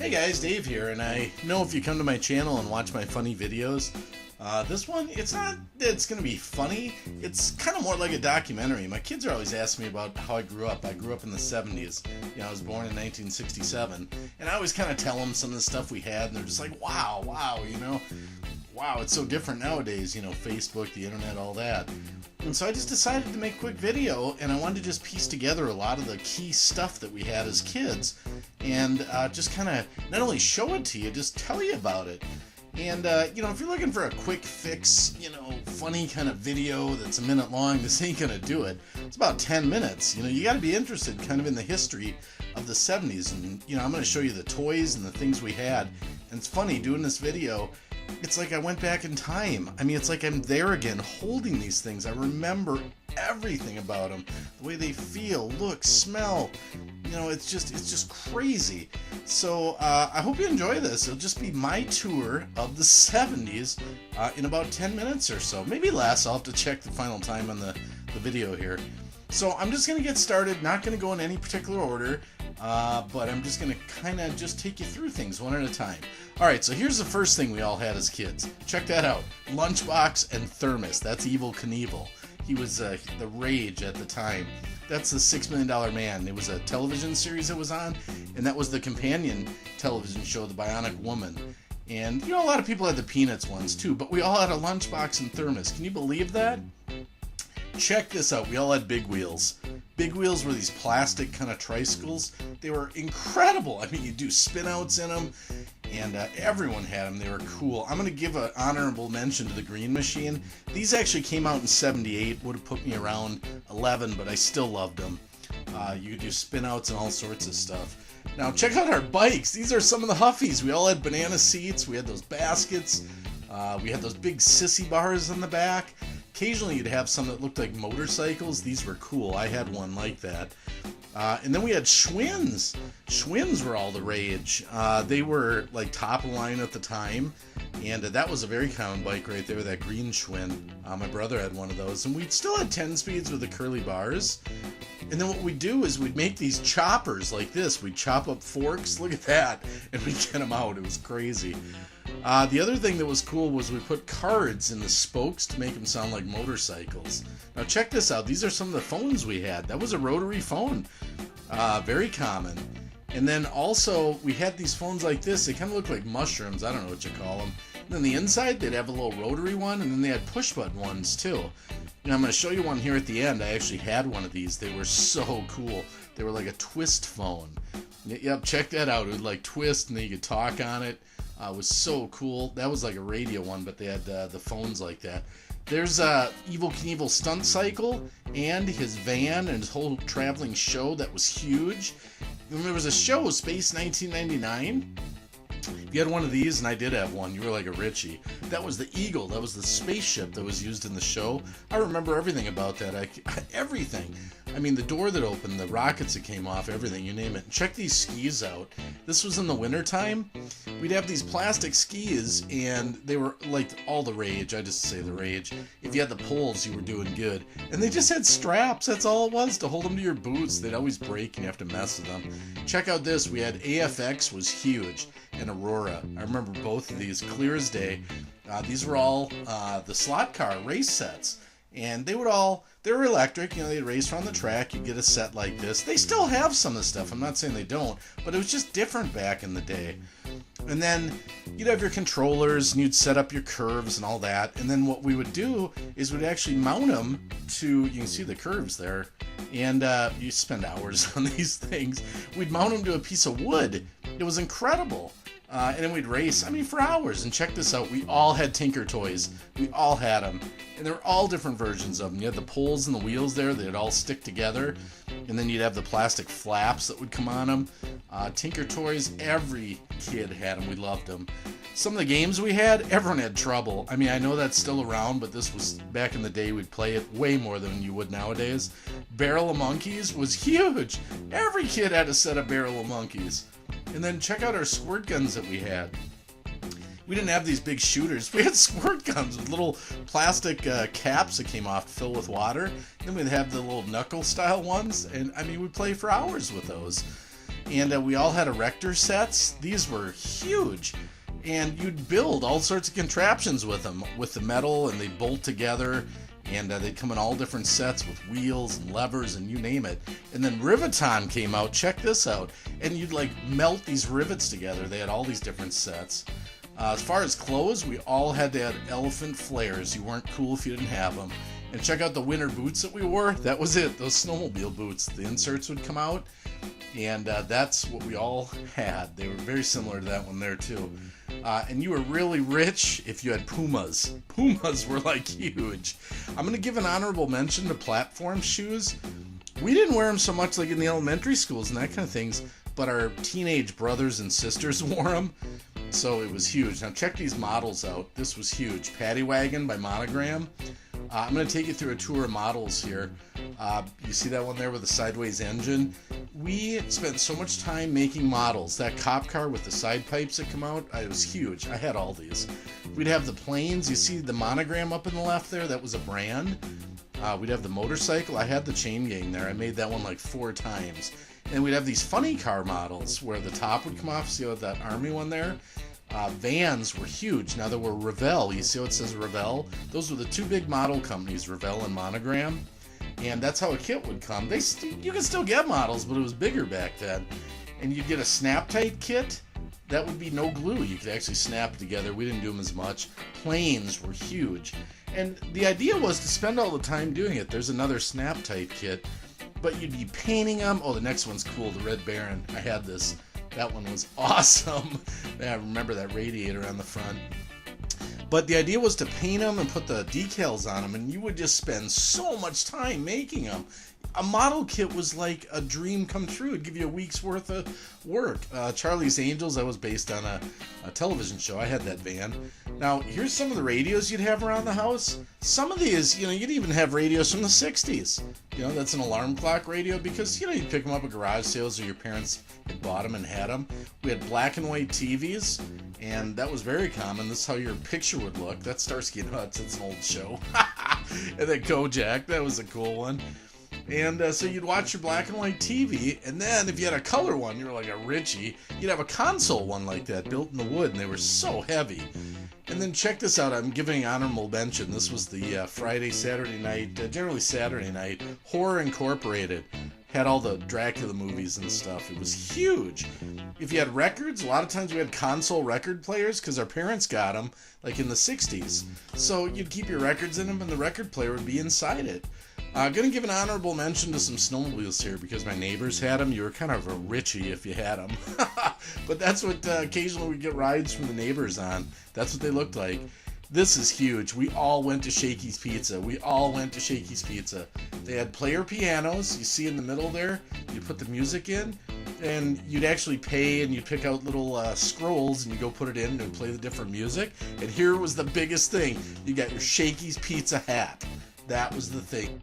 Hey guys, Dave here, and I know if you come to my channel and watch my funny videos, this one, it's not that it's going to be funny, it's kind of more like a documentary. My kids are always asking me about how I grew up. I grew up in the 70's. You know, I was born in 1967, and I always kind of tell them some of the stuff we had, and they're just like, wow, you know, wow, it's so different nowadays, you know, Facebook, the internet, all that. And so I just decided to make a quick video, and I wanted to just piece together a lot of the key stuff that we had as kids, and just kind of not only show it to you, just tell you about it. And, you know, if you're looking for a quick fix, you know, funny kind of video that's a minute long, this ain't gonna do it. It's about 10 minutes. You know, you gotta be interested kind of in the history of the 70's, and, you know, I'm gonna show you the toys and the things we had. And it's funny, doing this video, it's like I went back in time. I mean, it's like I'm there again, holding these things. I remember everything about them, the way they feel, look, smell. You know, it's just crazy. So I hope you enjoy this. It'll just be my tour of the 70's in about 10 minutes or so, maybe less. I'll have to check the final time on the video here. So I'm just gonna get started. Not gonna go in any particular order, but I'm just gonna kind of just take you through things one at a time. All right, so here's the first thing we all had as kids. Check that out: lunchbox and thermos. That's Evel Knievel. He was the rage at the time. That's the $6 Million Man. It was a television series that was on, and that was the companion television show, The Bionic Woman. And, you know, a lot of people had the Peanuts ones too, but we all had a lunchbox and thermos. Can you believe that? Check this out. We all had Big Wheels. Big Wheels were these plastic kind of tricycles. They were incredible. I mean, you do spin-outs in them, and everyone had them. They were cool. I'm going to give an honorable mention to the Green Machine. These actually came out in '78. Would have put me around 11, but I still loved them. You could do spin-outs and all sorts of stuff. Now, check out our bikes. These are some of the Huffies. We all had banana seats. We had those baskets. We had those big sissy bars in the back. Occasionally you'd have some that looked like motorcycles. These were cool. I had one like that. And then we had Schwinn's. Schwinn's were all the rage. They were like top of the line at the time. And that was a very common bike right there, that green Schwinn. My brother had one of those. And we still had 10 speeds with the curly bars. And then what we'd do is we'd make these choppers like this. We'd chop up forks. Look at that. And we'd get them out. It was crazy. The other thing that was cool was we put cards in the spokes to make them sound like motorcycles. Now check this out. These are some of the phones we had. That was a rotary phone. Very common. And then also we had these phones like this. They kind of look like mushrooms. I don't know what you call them. And then the inside, they'd have a little rotary one, and then they had push button ones too. And I'm going to show you one here at the end. I actually had one of these. They were so cool. They were like a twist phone. Yep, check that out. It would like twist, and then you could talk on it. It was so cool. That was like a radio one, but they had the phones like that. There's Evel Knievel stunt cycle and his van and his whole traveling show that was huge. And there was a show, Space 1999. If you had one of these, and I did have one, you were like a Richie. That was the Eagle. That was the spaceship that was used in the show. I remember everything about that. Everything. I mean, the door that opened, the rockets that came off, everything, you name it. Check these skis out. This was in the wintertime. We'd have these plastic skis, and they were like all the rage. I just say the rage. If you had the poles, you were doing good. And they just had straps. That's all it was, to hold them to your boots. They'd always break, and you have to mess with them. Check out this. We had AFX was huge, and Aurora. I remember both of these clear as day. These were all the slot car race sets. And they were electric, you know, they'd race around the track. You'd get a set like this. They still have some of the stuff. I'm not saying they don't, but it was just different back in the day. And then you'd have your controllers, and you'd set up your curves and all that. And then what we would do is we'd actually mount them to, you can see the curves there, and you spend hours on these things. We'd mount them to a piece of wood. It was incredible. And then we'd race, I mean, for hours. And check this out. We all had Tinker Toys. We all had them. And there were all different versions of them. You had the poles and the wheels there. They'd all stick together. And then you'd have the plastic flaps that would come on them. Tinker Toys, every kid had them. We loved them. Some of the games we had, everyone had trouble. I mean, I know that's still around, but this was back in the day. We'd play it way more than you would nowadays. Barrel of Monkeys was huge. Every kid had a set of Barrel of Monkeys. And then check out our squirt guns that we had. We didn't have these big shooters. We had squirt guns with little plastic caps that came off to fill with water. Then we'd have the little knuckle style ones. And I mean, we'd play for hours with those. And we all had ERECTOR sets. These were huge. And you'd build all sorts of contraptions with them, with the metal, and they'd bolt together. And they'd come in all different sets with wheels and levers and you name it. And then Riveton came out. Check this out. And you'd like melt these rivets together. They had all these different sets. As far as clothes, we all had to have elephant flares. You weren't cool if you didn't have them. And check out the winter boots that we wore. That was it. Those snowmobile boots. The inserts would come out. And that's what we all had. They were very similar to that one there too. And you were really rich if you had Pumas. Pumas were like huge. I'm going to give an honorable mention to platform shoes. We didn't wear them so much like in the elementary schools and that kind of things, but our teenage brothers and sisters wore them. So it was huge. Now check these models out. This was huge. Paddy Wagon by Monogram. I'm going to take you through a tour of models here. You see that one there with the sideways engine? We spent so much time making models. That cop car with the side pipes that come out, it was huge. I had all these. We'd have the planes. You see the monogram up in the left there? That was a brand. We'd have the motorcycle. I had the chain gang there. I made that one like 4 times. And we'd have these funny car models where the top would come off. See that army one there? Vans were huge. Now there were Revell. You see how it says Revell? Those were the 2 big model companies, Revell and Monogram. And that's how a kit would come. You could still get models, but it was bigger back then. And you'd get a snap-tight kit. That would be no glue. You could actually snap it together. We didn't do them as much. Planes were huge. And the idea was to spend all the time doing it. There's another snap-tight kit. But you'd be painting them. Oh, the next one's cool. The Red Baron. I had this. That one was awesome. I remember that radiator on the front. But the idea was to paint them and put the decals on them, and you would just spend so much time making them. A model kit was like a dream come true. It'd give you a week's worth of work. Charlie's Angels, that was based on a television show. I had that van. Now, here's some of the radios you'd have around the house. Some of these, you'd even have radios from the 60s. That's an alarm clock radio because, you'd pick them up at garage sales or your parents had bought them and had them. We had black and white TVs, and that was very common. This is how your picture would look. That's Starsky and Hutch. It's an old show. And then Kojak, that was a cool one. And so you'd watch your black and white TV, and then if you had a color one, you were like a Richie, you'd have a console one like that built in the wood, and they were so heavy. And then check this out, I'm giving honorable mention. This was the Friday, Saturday night, generally Saturday night, Horror Incorporated. Had all the Dracula movies and stuff. It was huge. If you had records, a lot of times we had console record players because our parents got them, like in the 60s. So you'd keep your records in them, and the record player would be inside it. Going to give an honorable mention to some snowmobiles here because my neighbors had them. You were kind of a Richie if you had them. But that's what occasionally we get rides from the neighbors on. That's what they looked like. This is huge. We all went to Shakey's Pizza. They had player pianos. You see in the middle there, you put the music in, and you'd actually pay, and you'd pick out little scrolls, and you go put it in and play the different music. And here was the biggest thing. You got your Shakey's Pizza hat. That was the thing.